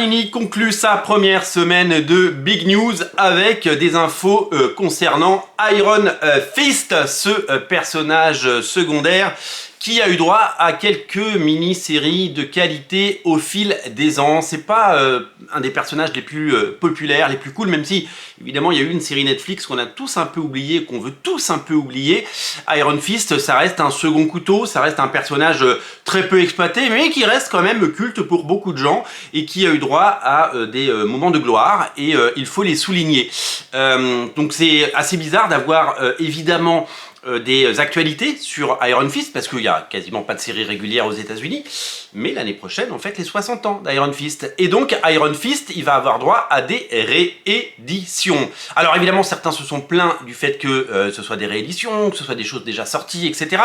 Panini conclut sa première semaine de Big News avec des infos concernant Iron Fist, ce personnage secondaire qui a eu droit à quelques mini-séries de qualité au fil des ans. C'est pas un des personnages les plus populaires, les plus cool, même si évidemment il y a eu une série Netflix qu'on a tous un peu oublié, qu'on veut tous un peu oublier. Iron Fist, ça reste un second couteau, ça reste un personnage très peu exploité, mais qui reste quand même culte pour beaucoup de gens et qui a eu droit à des moments de gloire, et il faut les souligner. Donc c'est assez bizarre d'avoir évidemment des actualités sur Iron Fist, parce qu'il n'y a quasiment pas de série régulière aux États-Unis, mais l'année prochaine on fête les 60 ans d'Iron Fist, et donc Iron Fist il va avoir droit à des rééditions. Alors évidemment certains se sont plaints du fait que ce soit des rééditions, que ce soit des choses déjà sorties, etc.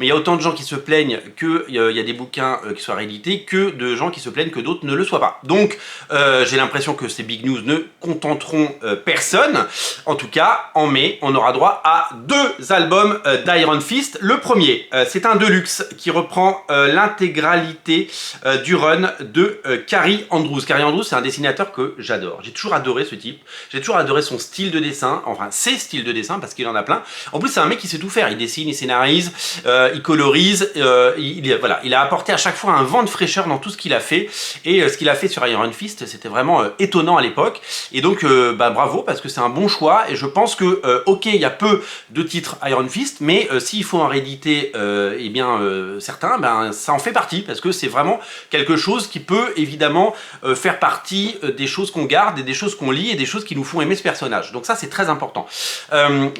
Mais il y a autant de gens qui se plaignent qu'il y a des bouquins qui soient réédités que de gens qui se plaignent que d'autres ne le soient pas. Donc j'ai l'impression que ces Big News ne contenteront personne. En tout cas, en mai, on aura droit à 2 albums d'Iron Fist. Le premier, c'est un deluxe qui reprend l'intégralité du run de Carrie Andrews. Carrie Andrews, c'est un dessinateur que j'adore. J'ai toujours adoré ce type. J'ai toujours adoré son style de dessin, enfin ses styles de dessin, parce qu'il en a plein. En plus, c'est un mec qui sait tout faire. Il dessine, il scénarise, il colorise. Voilà, il a apporté à chaque fois un vent de fraîcheur dans tout ce qu'il a fait. Et ce qu'il a fait sur Iron Fist, c'était vraiment étonnant à l'époque. Et donc, bravo, parce que c'est un bon choix. Et je pense que, ok, il y a peu de titres Iron Fist, mais s'il faut en rééditer certains, ça en fait partie, parce que c'est vraiment quelque chose qui peut évidemment faire partie des choses qu'on garde et des choses qu'on lit et des choses qui nous font aimer ce personnage. Donc ça c'est très important.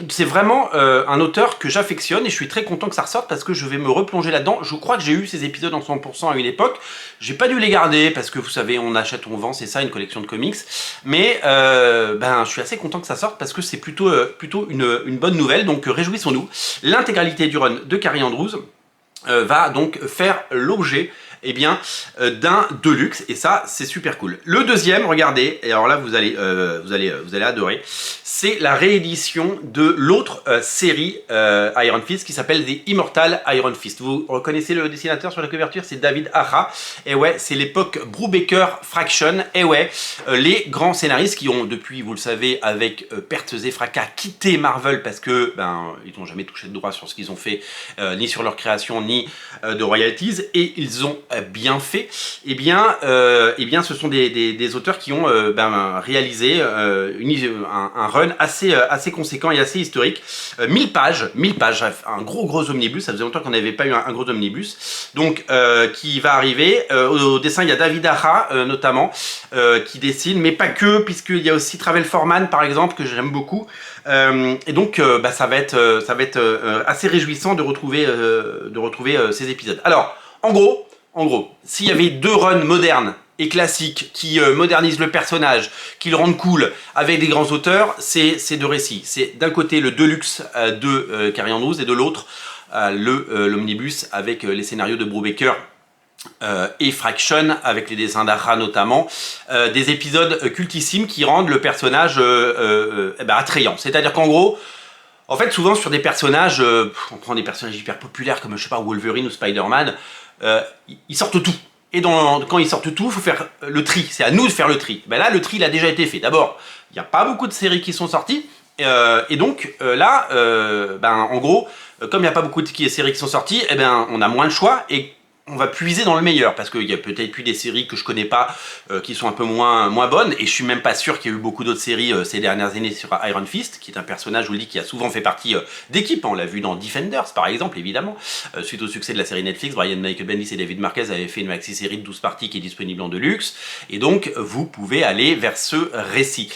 C'est vraiment un auteur que j'affectionne et je suis très content que ça ressorte parce que je vais me replonger là-dedans. Je crois que j'ai eu ces épisodes en 100% à une époque. J'ai pas dû les garder parce que vous savez, on achète, on vend, c'est ça une collection de comics. Mais je suis assez content que ça sorte parce que c'est plutôt une bonne nouvelle. Donc réjouissons-nous. L'intégralité du run de Carrie Andrews va donc faire l'objet d'un deluxe, et ça c'est super cool. Le deuxième, regardez, et alors là vous allez adorer, c'est la réédition de l'autre série Iron Fist qui s'appelle The Immortal Iron Fist. Vous reconnaissez le dessinateur sur la couverture, c'est David Aja, et ouais, c'est l'époque Brubaker Fraction, et ouais, les grands scénaristes qui ont depuis, vous le savez, avec pertes et fracas, quitté Marvel parce que ils n'ont jamais touché de droit sur ce qu'ils ont fait, ni sur leur création, ni de royalties, et ils ont bien fait. Ce sont des auteurs qui ont réalisé un run assez conséquent et assez historique. 1000 pages, un gros omnibus. Ça faisait longtemps qu'on n'avait pas eu un gros omnibus. Donc, qui va arriver. Au dessin, il y a David Aja, notamment, qui dessine, mais pas que, puisqu'il y a aussi Travel Foreman, par exemple, que j'aime beaucoup. Et donc, ça va être assez réjouissant de retrouver ces épisodes. Alors, en gros, s'il y avait 2 runs modernes et classiques qui modernisent le personnage, qui le rendent cool avec des grands auteurs, c'est 2 récits. C'est d'un côté le deluxe de Carrie Andrews et de l'autre l'omnibus avec les scénarios de Brubaker et Fraction avec les dessins d'Aja notamment, des épisodes cultissimes qui rendent le personnage attrayant. C'est-à-dire qu'en gros, en fait, souvent sur des personnages, on prend des personnages hyper populaires comme, je sais pas, Wolverine ou Spider-Man, ils sortent tout. Et quand ils sortent tout, il faut faire le tri. C'est à nous de faire le tri. Là, le tri, il a déjà été fait. D'abord, il n'y a pas beaucoup de séries qui sont sorties. Et donc, en gros, comme il n'y a pas beaucoup de séries qui sont sorties, on a moins de choix. Et on va puiser dans le meilleur, parce qu'il y a peut-être plus des séries que je connais pas qui sont un peu moins bonnes, et je suis même pas sûr qu'il y ait eu beaucoup d'autres séries ces dernières années sur Iron Fist, qui est un personnage, je vous le dis, qui a souvent fait partie d'équipes. On l'a vu dans Defenders par exemple, évidemment, suite au succès de la série Netflix. Brian Michael Bendis et David Marquez avaient fait une maxi-série de 12 parties qui est disponible en deluxe, et donc vous pouvez aller vers ce récit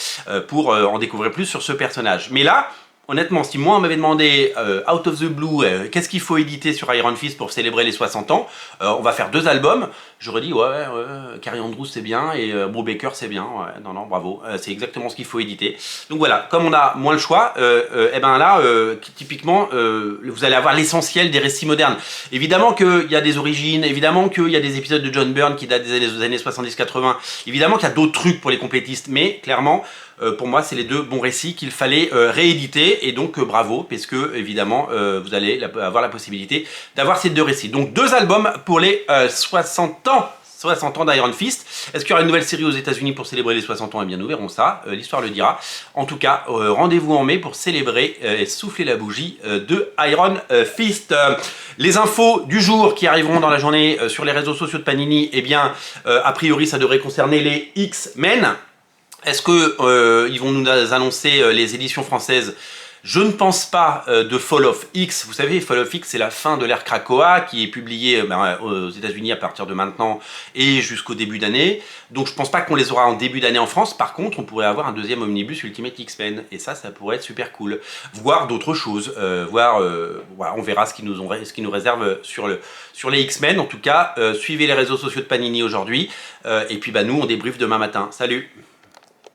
pour en découvrir plus sur ce personnage. Mais là, honnêtement, si moi on m'avait demandé out of the blue, qu'est-ce qu'il faut éditer sur Iron Fist pour célébrer les 60 ans, on va faire 2 albums, j'aurais dit ouais, Carrie Andrews c'est bien et Brubaker c'est bien, ouais, non, bravo, c'est exactement ce qu'il faut éditer. Donc voilà, comme on a moins le choix, typiquement, vous allez avoir l'essentiel des récits modernes. Évidemment qu'il y a des origines, évidemment qu'il y a des épisodes de John Byrne qui datent des années 70-80, évidemment qu'il y a d'autres trucs pour les complétistes, mais clairement, pour moi, c'est les 2 bons récits qu'il fallait rééditer, et donc bravo, parce que évidemment, vous allez avoir la possibilité d'avoir ces 2 récits. Donc 2 albums pour les 60 ans, 60 ans d'Iron Fist. Est-ce qu'il y aura une nouvelle série aux États-Unis pour célébrer les 60 ans? Eh bien, nous verrons ça. L'histoire le dira. En tout cas, rendez-vous en mai pour célébrer et souffler la bougie de Iron Fist. Les infos du jour qui arriveront dans la journée sur les réseaux sociaux de Panini, eh bien, a priori, ça devrait concerner les X-Men. Est-ce qu'ils vont nous annoncer les éditions françaises? Je ne pense pas de Fall of X. Vous savez, Fall of X, c'est la fin de l'ère Krakoa qui est publiée aux États-Unis à partir de maintenant et jusqu'au début d'année. Donc je pense pas qu'on les aura en début d'année en France. Par contre, on pourrait avoir un deuxième omnibus Ultimate X-Men et ça pourrait être super cool. Voir d'autres choses, voilà, on verra ce qu'ils nous réservent sur les X-Men. En tout cas, suivez les réseaux sociaux de Panini aujourd'hui et puis nous on débriefe demain matin. Salut!